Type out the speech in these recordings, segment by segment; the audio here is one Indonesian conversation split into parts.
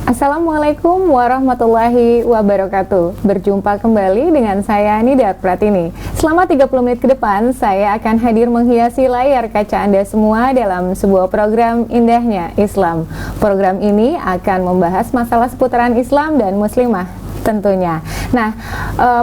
Assalamualaikum warahmatullahi wabarakatuh. Berjumpa kembali dengan saya Nida Pratini. Selama 30 menit ke depan, saya akan hadir menghiasi layar kaca Anda semua dalam sebuah program indahnya Islam. Program ini akan membahas masalah seputaran Islam dan muslimah tentunya. Nah,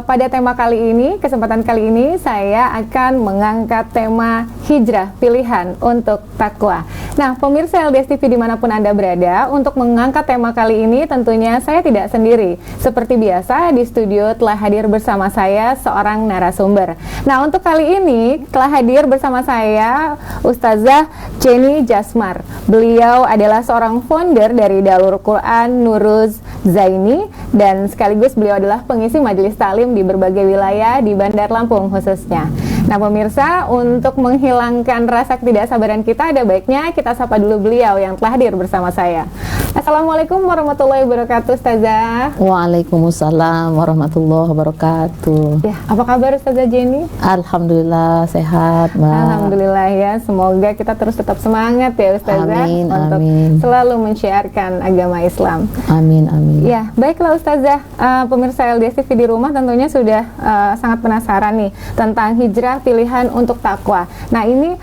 pada tema kali ini, kesempatan kali ini saya akan mengangkat tema hijrah pilihan untuk takwa. Nah, pemirsa LDS TV dimanapun Anda berada, untuk mengangkat tema kali ini tentunya saya tidak sendiri. Seperti biasa, di studio telah hadir bersama saya seorang narasumber. Nah, untuk kali ini telah hadir bersama saya Ustazah Jenny Jasmar. Beliau adalah seorang founder dari Darul Quran Nuruz Zaini, dan sekaligus beliau adalah pengisi majelis taklim di berbagai wilayah di Bandar Lampung khususnya. Nah, pemirsa, untuk menghilangkan rasa ketidaksabaran kita, ada baiknya kita sapa dulu beliau yang telah hadir bersama saya. Assalamualaikum warahmatullahi wabarakatuh, Ustazah. Waalaikumsalam warahmatullahi wabarakatuh. Ya, apa kabar Ustazah Jenny? Alhamdulillah sehat, Mbak. Alhamdulillah ya, semoga kita terus tetap semangat ya Ustazah, amin, untuk selalu menyiarkan agama Islam. Amin, amin. Ya, baiklah Ustazah, pemirsa LDS TV di rumah tentunya sudah sangat penasaran nih tentang hijrah pilihan untuk takwa. Nah, ini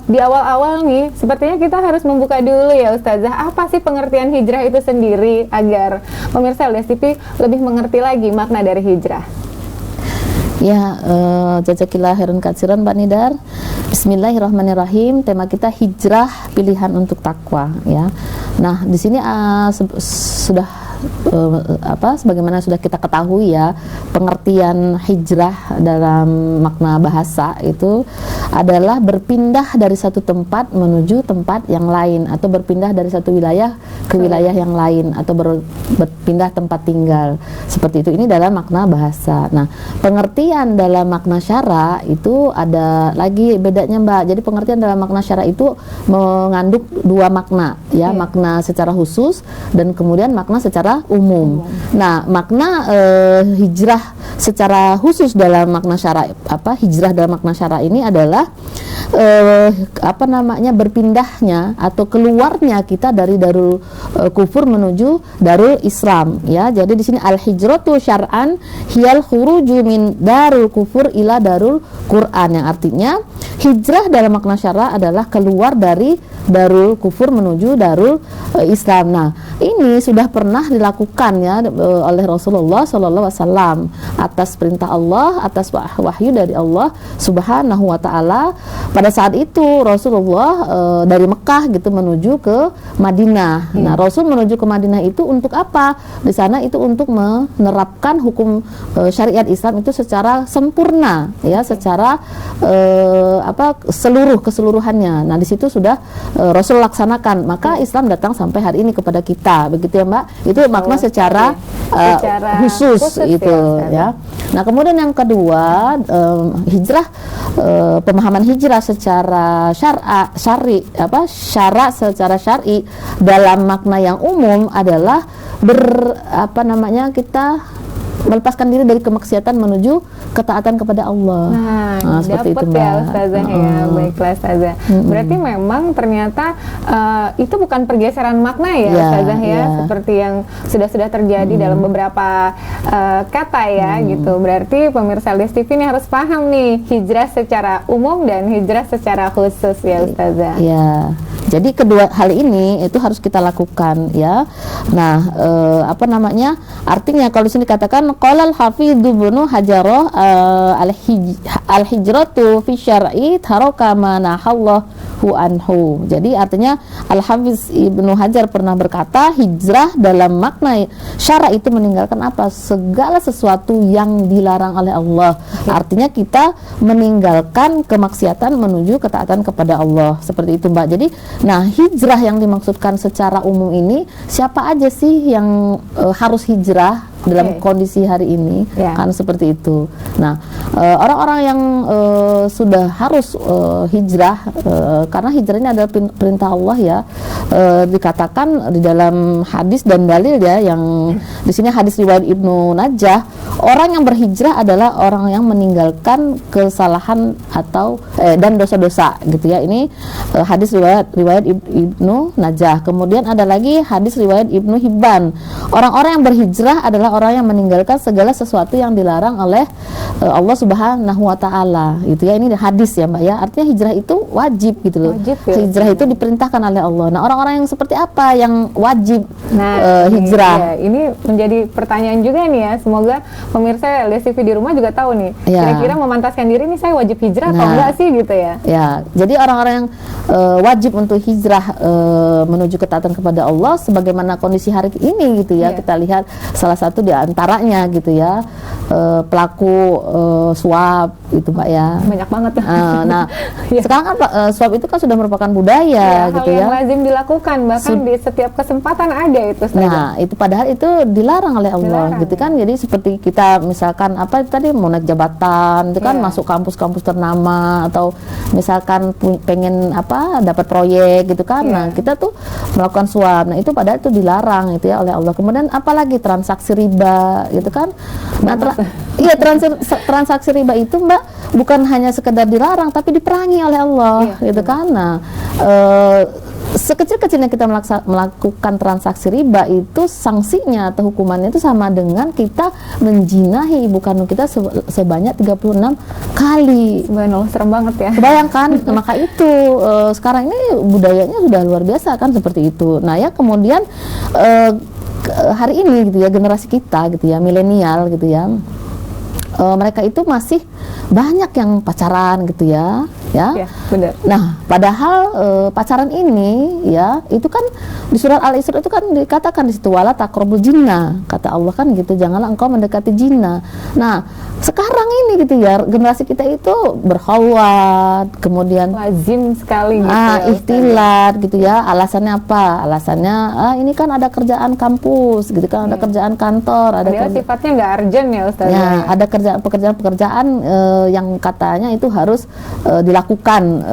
di awal-awal nih, sepertinya kita harus membuka dulu ya Ustazah, apa sih pengertian hijrah itu sendiri agar pemirsa LDS TV lebih mengerti lagi makna dari hijrah. Ya, jazakillah khairan katsiran Mbak Nidar. Bismillahirrahmanirrahim. Tema kita hijrah pilihan untuk takwa ya. Nah, di sini sudah sebagaimana sudah kita ketahui ya, pengertian hijrah dalam makna bahasa itu adalah berpindah dari satu tempat menuju tempat yang lain, atau berpindah dari satu wilayah ke wilayah yang lain, atau berpindah tempat tinggal. Seperti itu, ini dalam makna bahasa. Nah, pengertian dalam makna syara itu ada lagi bedanya, Mbak. Jadi pengertian dalam makna syara itu mengandung dua makna ya, makna secara khusus dan kemudian makna secara umum. Nah, makna hijrah secara khusus dalam makna syara, hijrah dalam makna syara ini adalah berpindahnya atau keluarnya kita dari darul kufur menuju darul Islam ya. Jadi di sini al hijratu syar'an hiyal khuruju min darul kufur ila darul Quran, yang artinya hijrah dalam makna syara adalah keluar dari darul kufur menuju darul Islam. Nah, ini sudah pernah dilakukan ya oleh Rasulullah SAW atas perintah Allah, atas wahyu dari Allah Subhanahu wa taala. Pada saat itu Rasulullah dari Mekah gitu menuju ke Madinah. Nah, Rasul menuju ke Madinah itu untuk apa? Di sana itu untuk menerapkan hukum syariat Islam itu secara sempurna ya, secara keseluruhannya. Nah, di situ sudah Rasul laksanakan, maka Islam datang sampai hari ini kepada kita, begitu ya Mbak. Itu makna secara khusus itu ya. Nah, kemudian yang kedua, hijrah, pemahaman hijrah secara syara secara syar'i dalam makna yang umum adalah kita melepaskan diri dari kemaksiatan menuju ketaatan kepada Allah. Nah, seperti itu, Mbak. Ya Ustazah ya, baiklah Ustazah. Berarti memang ternyata itu bukan pergeseran makna ya Ustazah ya, seperti yang sudah terjadi dalam beberapa kata ya gitu. Berarti pemirsa LDS TV ini harus paham nih, hijrah secara umum dan hijrah secara khusus ya Ustazah. Ya. Jadi kedua hal ini itu harus kita lakukan ya. Nah, artinya kalau di sini dikatakan qala al-hafidz Ibnu Hajar al-hijratu fi syar'i taraka ma nahallahu anhu. Jadi artinya Al-Hafiz Ibnu Hajar pernah berkata, hijrah dalam makna syara itu meninggalkan apa? Segala sesuatu yang dilarang oleh Allah. Artinya kita meninggalkan kemaksiatan menuju ketaatan kepada Allah. Seperti itu, Mbak. Jadi, nah, hijrah yang dimaksudkan secara umum ini, siapa aja sih yang harus hijrah dalam kondisi hari ini, kan seperti itu. Nah, orang-orang yang sudah harus hijrah, karena hijrah ini adalah perintah Allah ya, dikatakan di dalam hadis dan dalil ya, yang di sini hadis riwayat Ibnu Najah, orang yang berhijrah adalah orang yang meninggalkan kesalahan atau dan dosa-dosa gitu ya. Ini hadis riwayat Ibnu Najah. Kemudian ada lagi hadis riwayat Ibnu Hibban. Orang-orang yang berhijrah adalah orang yang meninggalkan segala sesuatu yang dilarang oleh Allah Subhanahu wa taala. Itu ya, ini hadis ya, Mbak ya. Artinya hijrah itu wajib gitu loh. Wajib, ya? Hijrah itu diperintahkan oleh Allah. Nah, orang-orang yang seperti apa yang wajib hijrah? Ini menjadi pertanyaan juga nih ya. Semoga pemirsa LDS TV di rumah juga tahu nih. Kira-kira memantaskan diri nih, saya wajib hijrah atau enggak sih gitu ya? Ya, jadi orang-orang yang wajib untuk hijrah menuju ketaatan kepada Allah, sebagaimana kondisi hari ini gitu ya. Kita lihat salah satu di antaranya gitu ya, pelaku suap itu, Mbak ya. Banyak banget. Nah, sekarang kan suap itu kan sudah merupakan budaya gitu ya. Hal yang lazim dilakukan, bahkan di setiap kesempatan ada itu. Nah, itu padahal itu dilarang oleh Allah gitu kan. Jadi seperti kita misalkan apa tadi mau naik jabatan itu kan, masuk kampus-kampus ternama, atau misalkan pengen apa dapat proyek gitu kan. Nah, kita tuh melakukan suap. Nah, itu padahal itu dilarang itu ya oleh Allah. Kemudian apalagi transaksi riba gitu kan. Nah, transaksi riba itu, Mbak, bukan hanya sekedar dilarang tapi diperangi oleh Allah gitu kan. Nah, sekecil-kecilnya kita melakukan transaksi riba itu sanksinya atau hukumannya itu sama dengan kita menjinahi ibu kandung kita sebanyak 36 kali. Subhanallah, serem banget ya. Bayangkan. Maka itu sekarang ini budayanya sudah luar biasa kan seperti itu. Nah ya, kemudian hari ini gitu ya, generasi kita gitu ya, milenial gitu ya, mereka itu masih banyak yang pacaran gitu ya, benar. Nah, padahal pacaran ini ya, itu kan di surat Al-Isra itu kan dikatakan di situ, wala taqrabul jinna, kata Allah kan gitu, janganlah engkau mendekati jinna. Nah, sekarang ini gitu ya, generasi kita itu berkhawat, kemudian lazim sekali gitu. Ikhtilat gitu ya. Alasannya apa? Alasannya ini kan ada kerjaan kampus gitu kan, ada kerjaan kantor, ada sifatnya nggak urgent ya, Ustaz. Ya, ada pekerjaan yang katanya itu harus dilakukan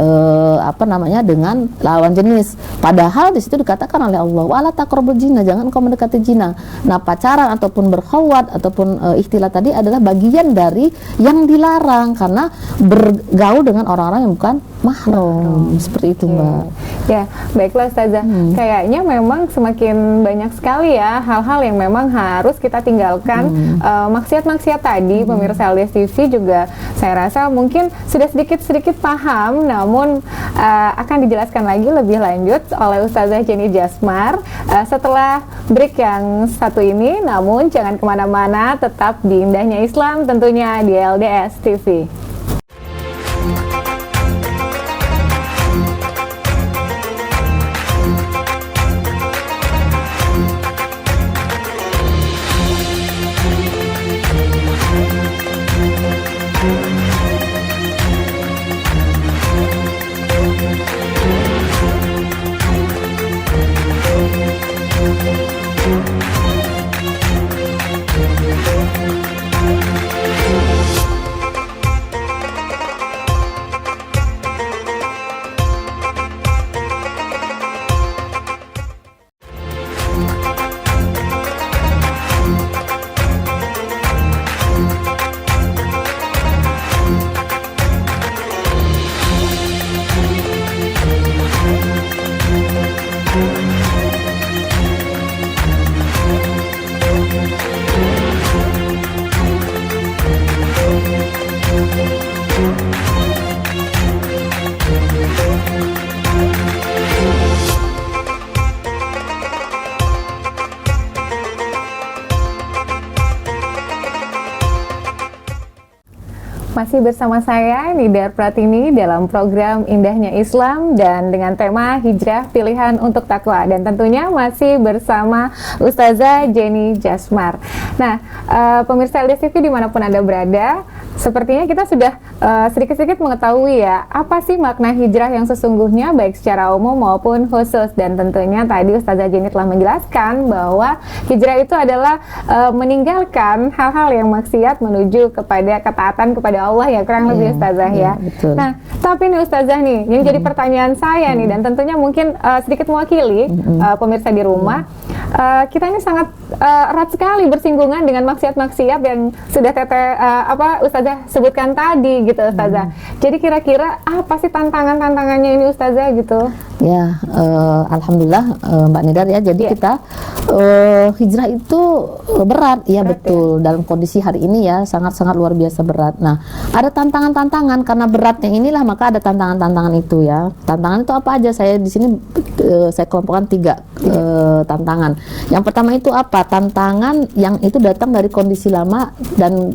dengan lawan jenis. Padahal di situ dikatakan oleh Allah, wala taqrabul zina, jangan kau mendekati zina. Nah, pacaran ataupun berkhawat ataupun ikhtilat tadi adalah bagian dari yang dilarang karena bergaul dengan orang-orang yang bukan mahram. Seperti itu, Mbak. Ya, baiklah Ustazah. Kayaknya memang semakin banyak sekali ya hal-hal yang memang harus kita tinggalkan. Maksiat-maksiat tadi, pemirsa LDS TV juga saya rasa mungkin sudah sedikit-sedikit paham, namun akan dijelaskan lagi lebih lanjut oleh Ustazah Jenny Jasmar setelah break yang satu ini. Namun jangan kemana-mana, tetap di Indahnya Islam tentunya di LDS TV. masih bersama saya Nidar Pratini dalam program Indahnya Islam dan dengan tema Hijrah Pilihan untuk Takwa, dan tentunya masih bersama Ustazah Jenny Jasmar. Nah, pemirsa LDS TV dimanapun Anda berada, sepertinya kita sudah sedikit-sedikit mengetahui ya apa sih makna hijrah yang sesungguhnya baik secara umum maupun khusus, dan tentunya tadi Ustazah Jenny telah menjelaskan bahwa hijrah itu adalah meninggalkan hal-hal yang maksiat menuju kepada ketaatan kepada Allah ya, kurang lebih Ustazah ya. Betul. Nah, tapi nih Ustazah nih, yang jadi pertanyaan saya nih, dan tentunya mungkin sedikit mewakili pemirsa di rumah, kita ini sangat erat sekali bersinggungan dengan maksiat-maksiat yang sudah Ustazah sebutkan tadi gitu Ustazah. Jadi kira-kira apa sih tantangannya ini Ustazah gitu? Ya, alhamdulillah Mbak Nidar ya. Jadi kita hijrah itu berat, ya betul. Dalam kondisi hari ini ya sangat-sangat luar biasa berat. Nah, ada tantangan-tantangan karena beratnya inilah maka ada tantangan-tantangan itu ya. Tantangan itu apa aja? Saya di sini saya kelompokkan 3 tantangan. Yang pertama itu apa? Tantangan yang itu datang dari kondisi lama dan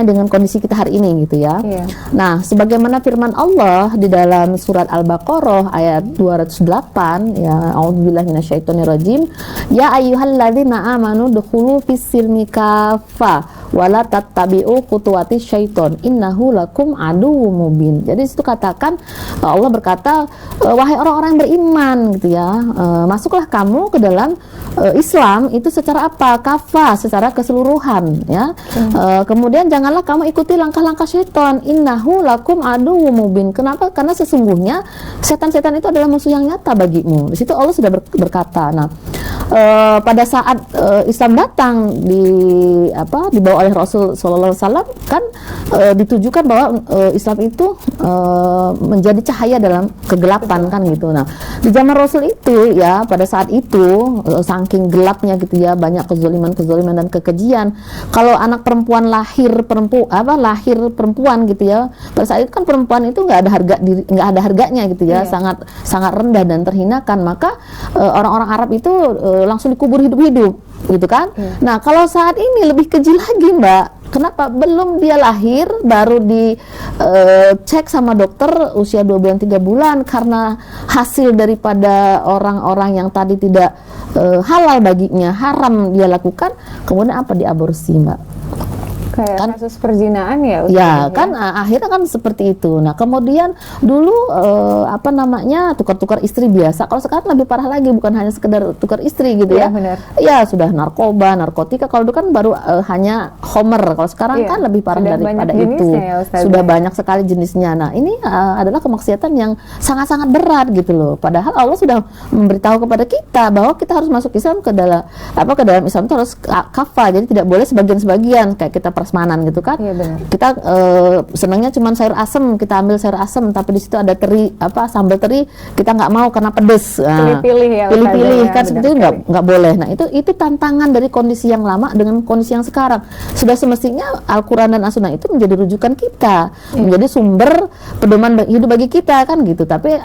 dengan kondisi kita hari ini gitu ya. Nah, sebagaimana firman Allah di dalam surat Al-Baqarah ayat 208 ya, a'udzubillahi minasyaitonirrajim, ya ayyuhalladzina amanu dukhulu fis-silmi kaffah wala tattabi'u khutuwati syaiton innahu lakum aduwwum mubin. Jadi itu katakan, Allah berkata, wahai orang-orang yang beriman gitu ya, masuklah kamu ke dalam Islam itu secara apa? Kafah, secara keseluruhan ya. Kemudian janganlah kamu ikuti langkah-langkah syaitan, innahu lakum aduwwum mubin. Kenapa? Karena sesungguhnya setan-setan itu adalah musuh yang nyata bagimu. Di situ Allah sudah berkata. Nah, pada saat Islam datang dibawa oleh Rasul Sallallahu Alaihi Wasallam kan ditujukan bahwa Islam itu menjadi cahaya dalam kegelapan kan gitu. Nah, di zaman Rasul itu ya pada saat itu saking gelapnya gitu ya, banyak kezaliman dan kekejian. Kalau anak perempuan lahir perempuan gitu ya, pada saat itu kan perempuan itu nggak ada harganya gitu ya, sangat rendah dan terhinakan. Maka orang-orang Arab itu langsung dikubur hidup-hidup gitu kan. Nah, kalau saat ini lebih keji lagi Mbak. Kenapa? Belum dia lahir baru dicek sama dokter usia 2 bulan 3 bulan, karena hasil daripada orang-orang yang tadi tidak halal baginya, haram dia lakukan, kemudian apa, diaborsi Mbak. Kayak Kan kasus perzinaan ya Ustaz, ya kan akhirnya kan seperti itu. Nah, kemudian dulu tukar-tukar istri biasa. Kalau sekarang lebih parah lagi, bukan hanya sekedar tukar istri gitu ya. Benar. Ya sudah narkoba, narkotika. Kalau dulu kan baru hanya homer. Kalau sekarang kan lebih parah daripada itu. Ya, sudah banyak sekali jenisnya. Nah, ini adalah kemaksiatan yang sangat-sangat berat gitu loh. Padahal Allah sudah memberitahu kepada kita bahwa kita harus masuk Islam ke dalam Islam itu harus kafah. Jadi tidak boleh sebagian-sebagian kayak kita prasmanan gitu kan. Kita senangnya cuma sayur asem, kita ambil sayur asem, tapi di situ ada teri sambal teri, kita nggak mau karena pedes. Pilih-pilih ya. Pilih-pilih kan seperti itu nggak boleh. Nah, itu tantangan dari kondisi yang lama dengan kondisi yang sekarang. Sudah semestinya Al-Qur'an dan As-Sunnah itu menjadi rujukan kita, menjadi sumber pedoman hidup bagi kita kan gitu. Tapi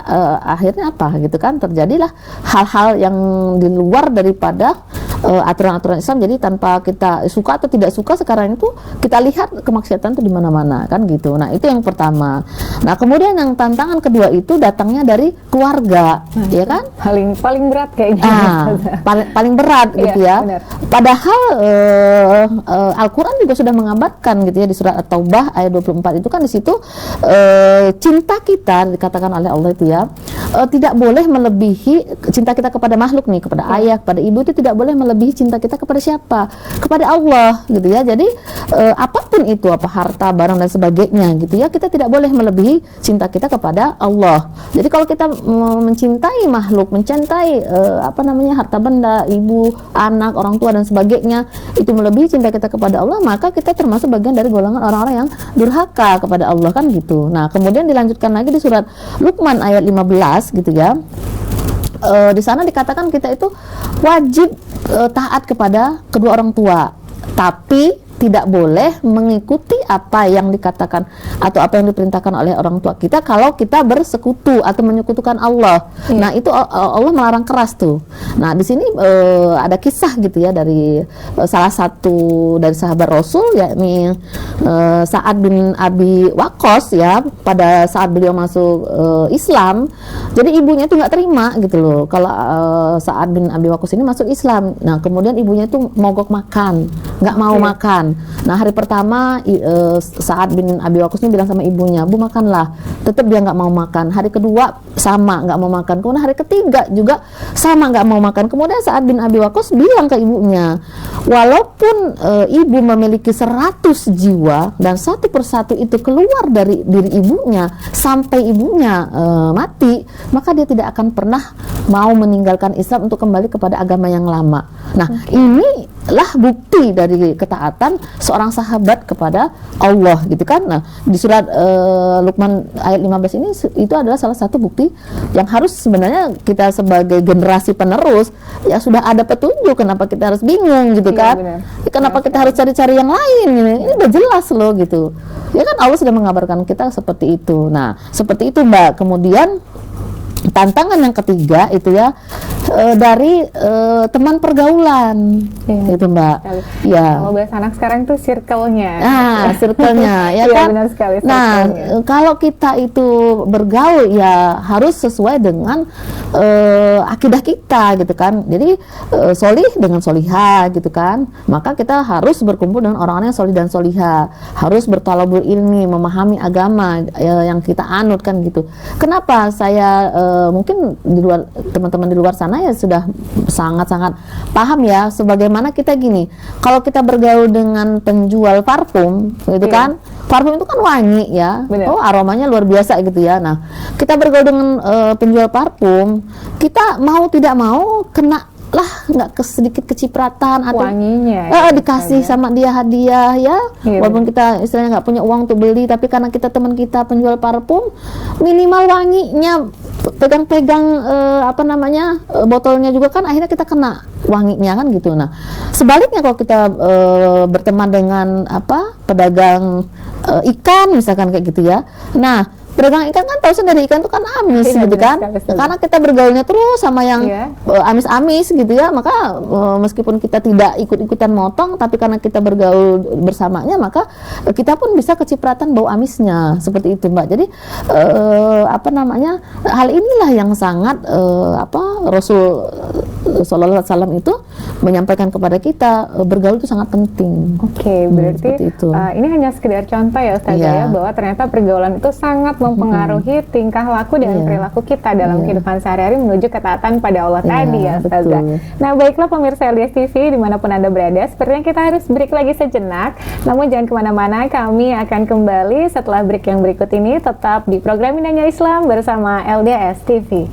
akhirnya apa gitu kan, terjadilah hal-hal yang di luar daripada aturan-aturan Islam. Jadi tanpa kita suka atau tidak suka, sekarang itu kita lihat kemaksiatan itu di mana-mana kan gitu. Nah, itu yang pertama. Nah, kemudian yang tantangan kedua itu datangnya dari keluarga, ya kan? Paling berat kayaknya. Paling berat gitu ya. Benar. Padahal Al-Qur'an juga sudah mengabarkan gitu ya, di surat At-Taubah ayat 24 itu kan di situ cinta kita dikatakan oleh Allah itu ya, tidak boleh melebihi cinta kita kepada makhluk nih, kepada ayah, kepada ibu, itu tidak boleh melebihi cinta kita kepada siapa? Kepada Allah gitu ya. Jadi apapun itu, harta, barang dan sebagainya gitu ya, kita tidak boleh melebihi cinta kita kepada Allah. Jadi kalau kita mencintai makhluk, mencintai harta benda, ibu, anak, orang tua dan sebagainya, itu melebihi cinta kita kepada Allah, maka kita termasuk bagian dari golongan orang-orang yang durhaka kepada Allah kan gitu. Nah, kemudian dilanjutkan lagi di surat Luqman ayat 15 gitu ya. Di sana dikatakan kita itu wajib taat kepada kedua orang tua, tapi tidak boleh mengikuti apa yang dikatakan atau apa yang diperintahkan oleh orang tua kita kalau kita bersekutu atau menyekutukan Allah. Nah, itu Allah melarang keras tuh. Nah, di sini ada kisah gitu ya dari salah satu dari sahabat Rasul, yakni Sa'ad bin Abi Waqqas ya, pada saat beliau masuk Islam. Jadi ibunya itu nggak terima gitu loh kalau Sa'ad bin Abi Waqqas ini masuk Islam. Nah, kemudian ibunya itu mogok makan, nggak mau makan. Nah, hari pertama Sa'ad bin Abi Waqqas ini bilang sama ibunya, "Bu, makanlah." Tetap dia nggak mau makan. Hari kedua sama nggak mau makan. Kemudian hari ketiga juga sama nggak mau makan. Kemudian Sa'ad bin Abi Waqqas bilang ke ibunya, walaupun ibu memiliki 100 jiwa dan satu persatu itu keluar dari diri ibunya sampai ibunya mati, maka dia tidak akan pernah mau meninggalkan Islam untuk kembali kepada agama yang lama. Nah, inilah bukti dari ketaatan seorang sahabat kepada Allah gitu kan. Nah, di surat Luqman ayat 15 ini itu adalah salah satu bukti yang harus sebenarnya kita sebagai generasi penerus ya sudah ada petunjuk, kenapa kita harus bingung gitu kan. Kenapa kita harus cari-cari yang lain gitu. Ini udah jelas loh gitu. Ya kan Allah sudah mengabarkan kita seperti itu. Nah, seperti itu Mbak. Kemudian tantangan yang ketiga itu ya dari teman pergaulan, itu Mbak. Ya. Kalau bahasa anak sekarang tuh circle-nya. Circle-nya ya kan. Benar sekali, nah, kalau kita itu bergaul ya harus sesuai dengan akidah kita gitu kan. Jadi solih dengan solihah gitu kan. Maka kita harus berkumpul dengan orang-orang yang solih dan solihah. Harus bertalabul ilmi, memahami agama yang kita anut kan gitu. Kenapa saya mungkin di luar teman-teman di luar sana ya sudah sangat-sangat paham ya, sebagaimana kita gini, kalau kita bergaul dengan penjual parfum gitu kan, parfum itu kan wangi ya. Bener. Aromanya luar biasa gitu ya. Nah, kita bergaul dengan penjual parfum, kita mau tidak mau kena lah nggak sedikit kecipratan atau wanginya dikasih sama dia hadiah ya, walaupun kita istilahnya nggak punya uang untuk beli, tapi karena kita teman kita penjual parfum, minimal wanginya pegang-pegang botolnya juga kan akhirnya kita kena wanginya kan gitu. Nah, sebaliknya kalau kita berteman dengan pedagang ikan misalkan kayak gitu ya. Nah, pedagang ikan kan tahu sendiri ikan itu kan amis gitu kan. Karena kita bergaulnya terus sama yang amis-amis gitu ya, maka meskipun kita tidak ikut-ikutan motong, tapi karena kita bergaul bersamanya, maka kita pun bisa kecipratan bau amisnya seperti itu Mbak. Jadi hal inilah yang sangat Rasul Sallallahu Alaihi Wasallam itu menyampaikan kepada kita, bergaul itu sangat penting. Oke, berarti ini hanya sekedar contoh ya Ustazah ya, bahwa ternyata pergaulan itu sangat mempengaruhi tingkah laku dan perilaku kita dalam kehidupan sehari-hari menuju ketaatan pada Allah tadi ya Ustazah. Nah, baiklah pemirsa LDS TV dimanapun Anda berada, sepertinya kita harus break lagi sejenak, namun jangan kemana-mana, kami akan kembali setelah break yang berikut ini, tetap di program Indahnya Islam bersama LDS TV.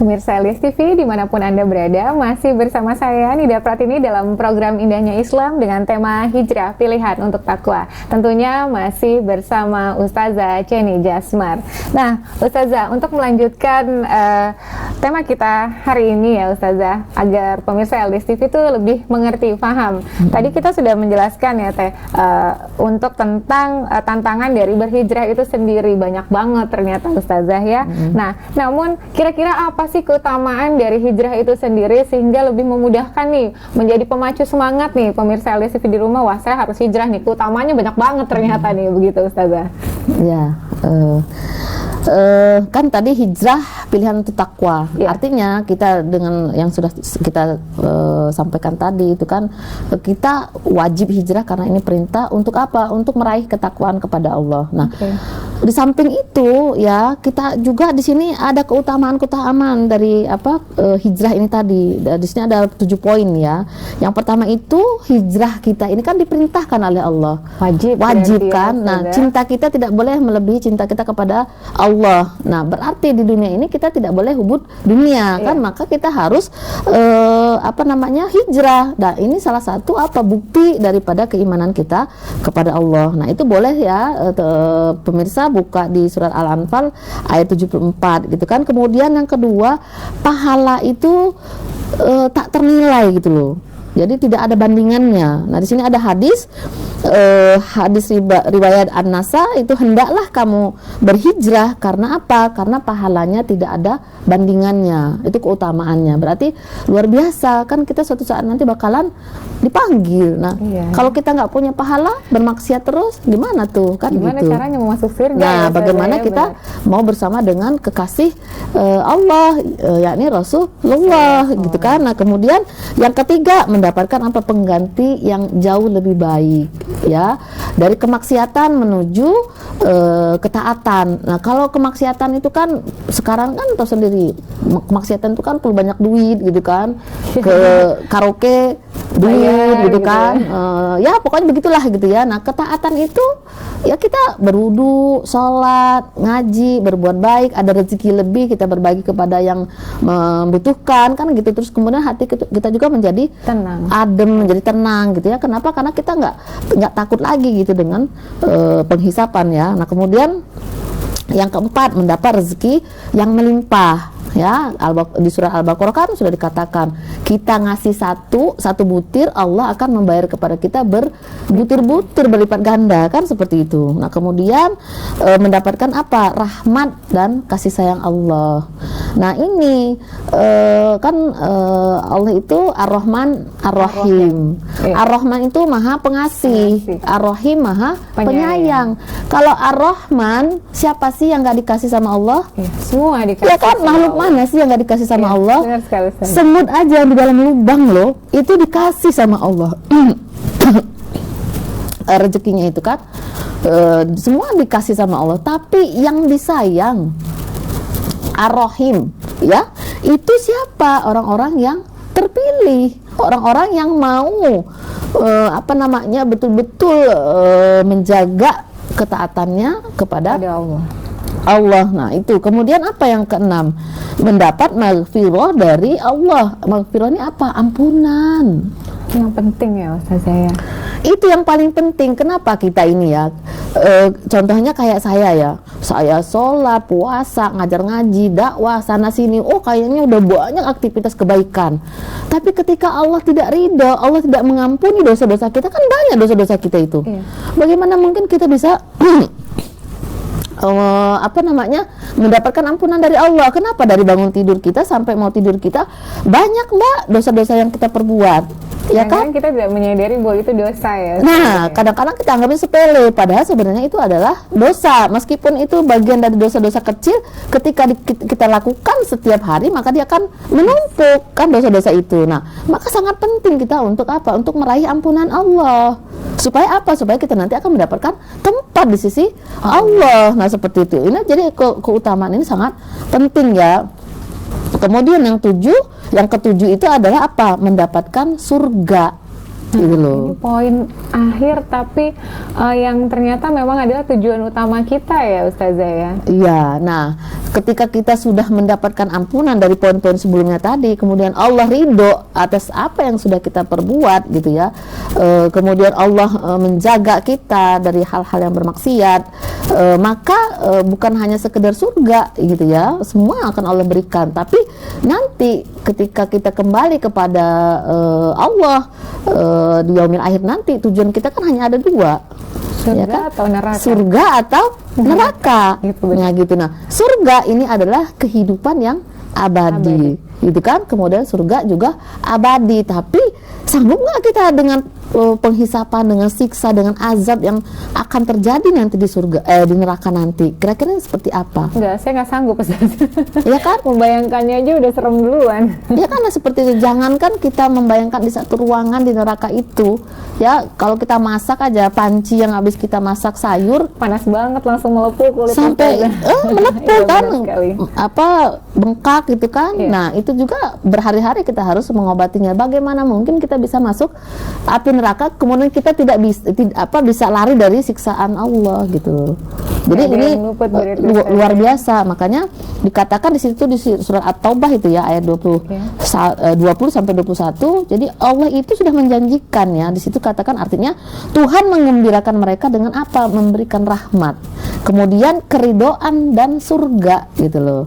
Pemirsa LDS TV dimanapun Anda berada, masih bersama saya Nida Pratini dalam program Indahnya Islam dengan tema Hijrah Pilihan untuk Takwa. Tentunya masih bersama Ustazah Ceni Jasmar. Nah, Ustazah, untuk melanjutkan tema kita hari ini ya Ustazah, agar pemirsa LDS TV itu lebih mengerti, paham. Tadi kita sudah menjelaskan ya Teh, untuk tentang tantangan dari berhijrah itu sendiri, banyak banget ternyata Ustazah ya. Nah, namun kira-kira apa sih keutamaan dari hijrah itu sendiri sehingga lebih memudahkan nih, menjadi pemacu semangat nih pemirsa LDS TV di rumah, wah saya harus hijrah nih, keutamanya banyak banget ternyata nih, begitu Ustazah. Ya, kan tadi hijrah pilihan untuk takwa. Artinya kita dengan yang sudah kita sampaikan tadi itu kan, kita wajib hijrah karena ini perintah untuk apa? Untuk meraih ketakwaan kepada Allah. Nah, di samping itu ya kita juga di sini ada keutamaan dari hijrah ini tadi. Di sini ada 7 poin ya. Yang pertama itu hijrah kita ini kan diperintahkan oleh Allah. Wajib kan? Nah, cinta kita tidak boleh melebihi cinta kita kepada Allah. Nah, berarti di dunia ini kita tidak boleh hubud dunia kan, maka kita harus hijrah. Nah, ini salah satu bukti daripada keimanan kita kepada Allah. Nah, itu boleh ya pemirsa buka di surat Al-Anfal ayat 74 gitu kan. Kemudian yang kedua, pahala itu tak ternilai gitu loh. Jadi tidak ada bandingannya. Nah, di sini ada hadis riwayat An-Nasa itu, hendaklah kamu berhijrah karena apa? Karena pahalanya tidak ada bandingannya. Itu keutamaannya. Berarti luar biasa kan, kita suatu saat nanti bakalan dipanggil. Nah, kalau kita nggak punya pahala, bermaksiat terus, gimana tuh kan? Gimana gitu. Caranya mau masuk surga? Nah, bagaimana kita mau bersama dengan kekasih Allah, yakni Rasulullah, gitu kan? Nah, kemudian yang ketiga, mendapatkan pengganti yang jauh lebih baik ya, dari kemaksiatan menuju ketaatan. Nah, kalau kemaksiatan itu kan sekarang kan tahu sendiri, kemaksiatan itu kan perlu banyak duit gitu kan, ke karaoke duit gitu kan, ya pokoknya begitulah gitu ya. Nah, ketaatan itu ya kita berwudu, sholat, ngaji, berbuat baik, ada rezeki lebih kita berbagi kepada yang membutuhkan kan gitu. Terus kemudian hati kita juga menjadi tenang, adem, menjadi tenang gitu ya. Kenapa? Karena kita nggak takut lagi gitu dengan penghisapan ya. Nah, kemudian yang keempat, mendapat rezeki yang melimpah ya. Di surah Al-Baqarah kan sudah dikatakan, kita ngasih satu butir, Allah akan membayar kepada kita berbutir-butir, berlipat ganda kan, seperti itu. Nah, kemudian mendapatkan rahmat dan kasih sayang Allah. Nah, ini kan Allah itu Ar-Rahman Ar-Rahim. Ar-Rahman itu maha pengasih, Ar-Rahim maha penyayang. Kalau Ar-Rahman, siapa sih yang nggak dikasih sama Allah? Semua dikasih. Ya kan, makhluk mana sih yang nggak dikasih sama Allah? Benar sekali. Semut aja di dalam lubang loh, itu dikasih sama Allah. Rezekinya itu kan semua dikasih sama Allah. Tapi yang disayang Ar-Rahim ya, itu siapa? Orang-orang yang terpilih, orang-orang yang mau betul-betul menjaga ketaatannya kepada Allah. Nah, itu. Kemudian apa yang keenam? Mendapat maghfirah dari Allah. Maghfirah ini apa? Ampunan. Yang penting ya Ustazah ya. Itu yang paling penting. Kenapa kita ini ya? Contohnya kayak saya ya. Saya sholat, puasa, ngajar ngaji, dakwah, sana sini. Oh, kayaknya udah banyak aktivitas kebaikan. Tapi ketika Allah tidak ridha, Allah tidak mengampuni dosa-dosa kita, kan banyak dosa-dosa kita itu. Bagaimana mungkin kita bisa mendapatkan ampunan dari Allah? Kenapa? Dari bangun tidur kita sampai mau tidur kita banyak Mbak dosa-dosa yang kita perbuat, ya kan? Kita tidak menyadari bahwa itu dosa ya. Nah, kadang-kadang kita anggapnya sepele, padahal sebenarnya itu adalah dosa. Meskipun itu bagian dari dosa-dosa kecil, ketika kita lakukan setiap hari, maka dia akan menumpuk kan dosa-dosa itu. Nah, maka sangat penting kita untuk apa? Untuk meraih ampunan Allah. Supaya apa? Supaya kita nanti akan mendapatkan tempat di sisi Allah. Nah, seperti itu. Ini jadi keutamaan ini sangat penting ya. Kemudian yang ketujuh itu adalah apa? Mendapatkan surga. gitu loh. Ini poin akhir tapi yang ternyata memang adalah tujuan utama kita ya Ustazah ya. Iya, nah ketika kita sudah mendapatkan ampunan dari poin-poin sebelumnya tadi, kemudian Allah ridho atas apa yang sudah kita perbuat gitu ya, kemudian Allah menjaga kita dari hal-hal yang bermaksiat, maka bukan hanya sekedar surga gitu ya, semua akan Allah berikan. Tapi nanti ketika kita kembali kepada Allah di yaumil akhir nanti, tujuan kita kan hanya ada dua, Surga ya kan? atau neraka? Surga atau neraka. Gitu, Nah gitu. Nah, surga ini adalah kehidupan yang abadi, gitu kan? Kemudian surga juga abadi. Tapi sanggup nggak kita dengan penghisapan, dengan siksa, dengan azab yang akan terjadi nanti di surga, di neraka nanti? Kira-kira seperti apa? Enggak, saya nggak sanggup Ya kan? membayangkannya aja udah serem duluan. Ya kan, seperti itu. Jangankan kita membayangkan di satu ruangan di neraka itu, ya kalau kita masak aja, panci yang habis kita masak sayur Panas banget langsung melepuh kulit sampai melepuh Iya, kan, benar sekali. apa bengkak gitu kan. Iya. Nah itu juga berhari-hari kita harus mengobatinya. Bagaimana mungkin kita bisa masuk api neraka kemudian kita tidak bisa lari dari siksaan Allah gitu. Jadi Ada ini yang luput dari luar biasa. Makanya dikatakan di situ di surat At-Taubah itu ya ayat 20 sampai 21. Jadi Allah itu sudah menjanjikan ya, di situ katakan artinya Tuhan menggembirakan mereka dengan apa? Memberikan rahmat, kemudian keridoan dan surga gitu loh.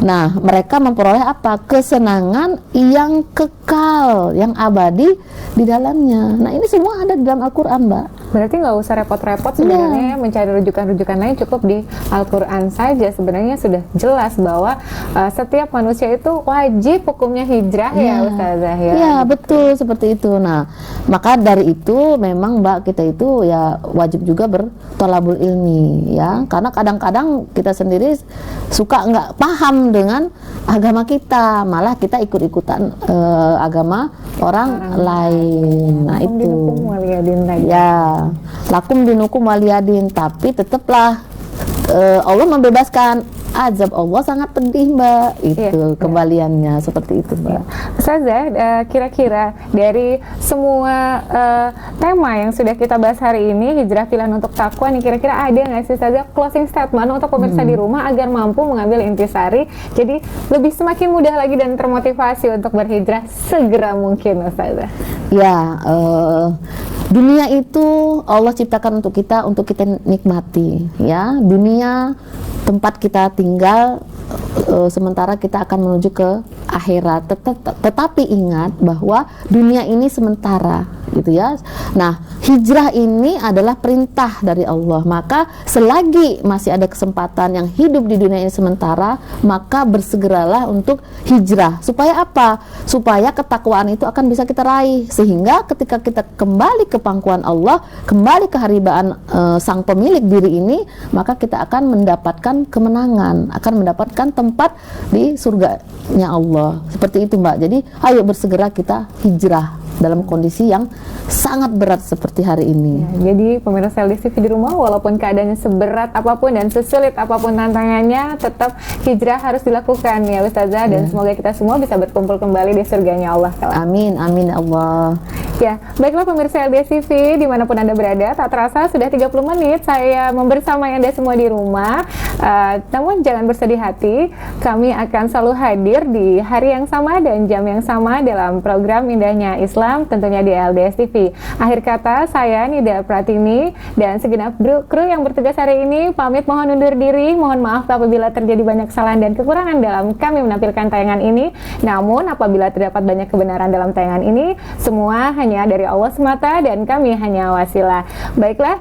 Nah mereka memperoleh apa? Kesenangan yang kekal, yang abadi di dalamnya. Nah ini semua ada di dalam Al-Quran, Mbak. Berarti nggak usah repot-repot sebenarnya mencari rujukan-rujukan lain, cukup di Al-Quran saja. Sebenarnya sudah jelas bahwa setiap manusia itu wajib hukumnya hijrah ya Ustazah ya. Iya betul seperti itu. Nah maka dari itu memang Mbak, kita itu ya wajib juga bertolabul ilmi ya, karena kadang-kadang kita sendiri suka nggak paham dengan agama kita, malah kita ikut-ikutan agama orang lain. Nah Lakum itu dinukum waliyadin tadi. ya, lakum dinukum waliyadin. Tapi tetaplah Allah membebaskan, azab Allah sangat pedih Mbak, itu kembaliannya seperti itu Mbak. Ustazah, kira-kira dari semua tema yang sudah kita bahas hari ini, hijrah pilihan untuk takwa nih, kira-kira ada nggak sih Ustazah closing statement untuk pemirsa di rumah agar mampu mengambil intisari, jadi lebih semakin mudah lagi dan termotivasi untuk berhijrah segera mungkin Ustazah? Ya, dunia itu Allah ciptakan untuk kita nikmati ya. Dunia tempat kita tinggal, sementara kita akan menuju ke akhirat. Tetapi ingat bahwa dunia ini sementara gitu ya. Nah hijrah ini adalah perintah dari Allah, maka selagi masih ada kesempatan yang hidup di dunia ini sementara, maka bersegeralah untuk hijrah. Supaya apa? Supaya ketakwaan itu akan bisa kita raih, sehingga ketika kita kembali ke pangkuan Allah, kembali ke haribaan sang pemilik diri ini, maka kita akan mendapatkan kemenangan, akan mendapatkan tempat di surganya Allah. Seperti itu Mbak. Jadi ayo bersegera kita hijrah dalam kondisi yang sangat berat seperti hari ini. Ya, jadi pemirsa LDS TV di rumah, walaupun keadaannya seberat apapun dan sesulit apapun tantangannya, tetap hijrah harus dilakukan ya Ustazah, dan semoga kita semua bisa berkumpul kembali di surganya Allah. Amin, amin ya Allah. Ya, baiklah pemirsa LDS TV dimanapun Anda berada, tak terasa sudah 30 menit saya membersamai Anda semua di rumah. Namun jangan bersedih hati, kami akan selalu hadir di hari yang sama dan jam yang sama dalam program Indahnya Islam, tentunya di LDS TV. Akhir kata, saya Nida Pratini dan segenap kru yang bertugas hari ini pamit mohon undur diri. Mohon maaf apabila terjadi banyak kesalahan dan kekurangan dalam kami menampilkan tayangan ini. Namun apabila terdapat banyak kebenaran dalam tayangan ini, semua hanya dari Allah semata dan kami hanya wasilah. Baiklah,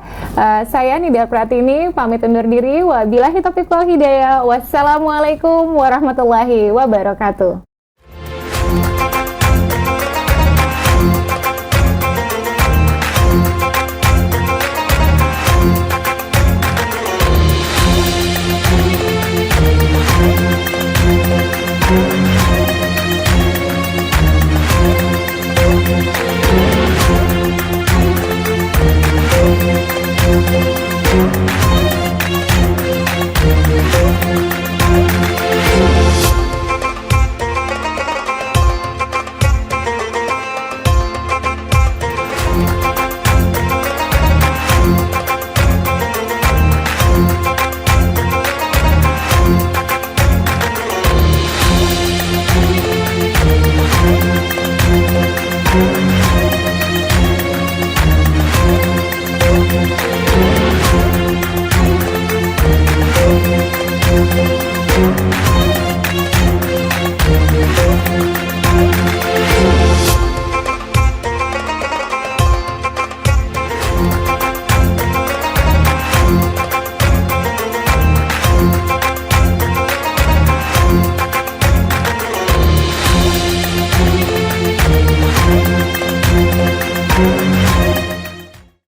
saya Nida Pratini pamit undur diri. Wabillahi taufiq wal hidayah. Wassalamualaikum warahmatullahi wabarakatuh.